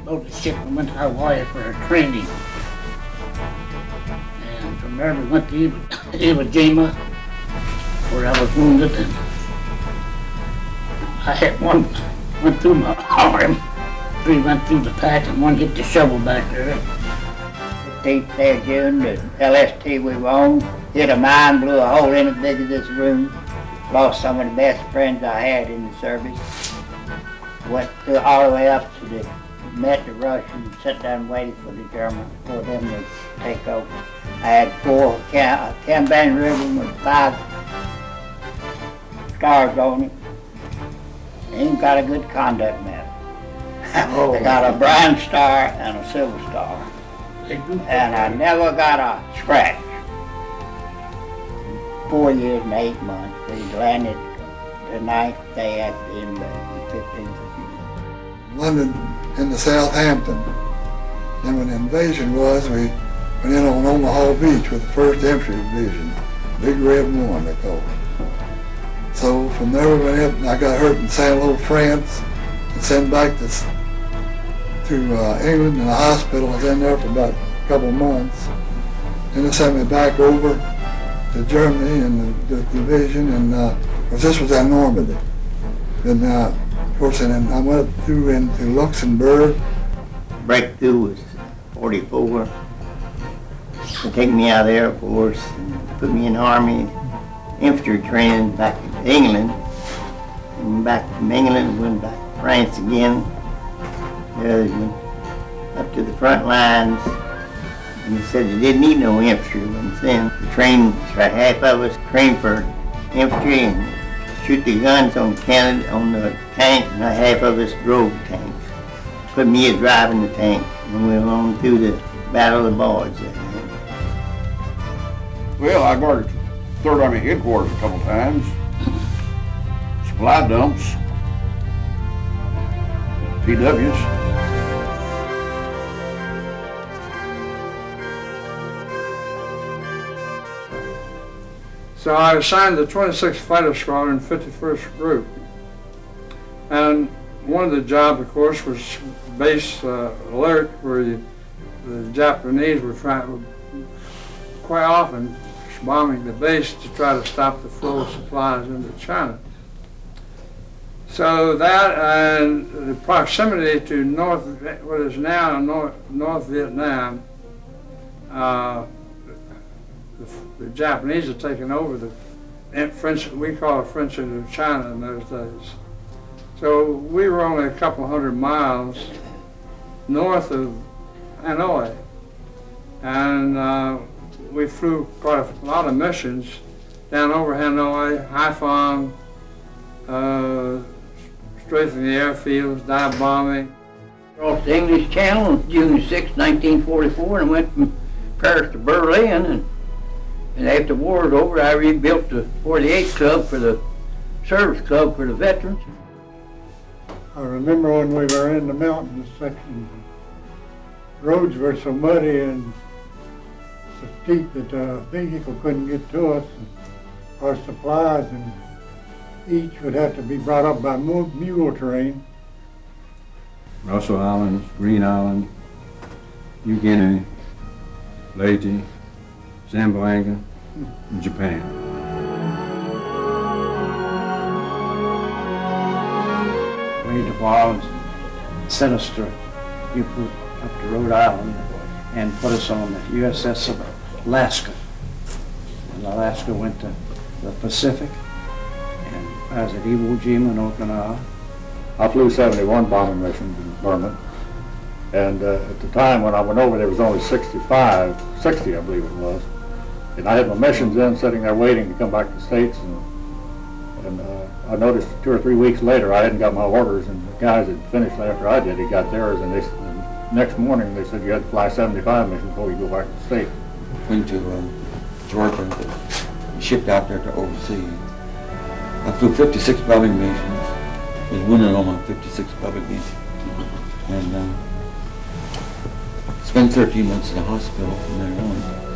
boat the ship and went to Hawaii for a training. And from there we went to Iwo Jima, where I was wounded, and I hit one, went through my arm, three went through the pack, and one hit the shovel back there. 15th day of June, the LST we were on hit a mine, blew a hole in it big as this room. Lost some of the best friends I had in the service. Went all the way up to met the Russians, sat down and waited for the Germans, for them to take over. I had 10-band ribbon with 5 stars on it. They even got a good conduct medal. They got a bronze star and a silver star. And I never got a scratch. 4 years and 8 months. We landed the 9th day at the invasion, 15th of June. London into Southampton. Then when the invasion was, we went in on Omaha Beach with the 1st Infantry Division, Big Red 1 they called it. So from there we went up, and I got hurt in Saint-Lô, France, and sent back to England in a hospital. I was in there for about a couple of months. Then they sent me back over to Germany and the division, and this was in Normandy. Then, of course, and then I went through into Luxembourg. Breakthrough was 44. They take me out of the Air Force and put me in the Army infantry training back in England. And back from England, went back to France again. Went up to the front lines. And they said they didn't need no infantry ones then. The train, half of us trained for infantry and shoot the guns on the cannon, on the tank, and half of us drove the tanks. Put me as driving the tank, and we went on through the Battle of the Bulge. Well, I guarded 3rd Army headquarters a couple times. Supply dumps, PWs. So I assigned the 26th Fighter Squadron, 51st Group. And one of the jobs, of course, was base alert, where the Japanese were quite often bombing the base to try to stop the flow of supplies into China. So that and the proximity to what is now North Vietnam, the Japanese had taken over the French, we call it French Indochina in those days. So we were only a couple hundred miles north of Hanoi, and we flew quite a lot of missions down over Hanoi, Haiphong, strafing the airfields, dive bombing. Crossed the English Channel on June 6, 1944, and went from Paris to Berlin. And after the war was over, I rebuilt the 48 Club for the Service Club for the veterans. I remember when we were in the mountains section, the roads were so muddy and so steep that a vehicle couldn't get to us. And our supplies, and each would have to be brought up by mule train. Russell Island, Green Island, New Guinea, Leyte, Zamboanga, and Japan. Wade de Waal sent us to U-boat up to Rhode Island and put us on the USS Alaska. And Alaska went to the Pacific, and I was at Iwo Jima and Okinawa. I flew 71 bombing missions in Burma, and at the time when I went over there was only 60 I believe it was. And I had my missions in, sitting there waiting to come back to the States, and I noticed 2 or 3 weeks later I hadn't got my orders, and the guys had finished after I did, he got theirs, and the next morning they said you had to fly 75 missions before you go back to the States. Went to Georgia, shipped out there to overseas. I flew 56 bombing missions, was wounded on my 56th bombing mission, and spent 13 months in the hospital from there on.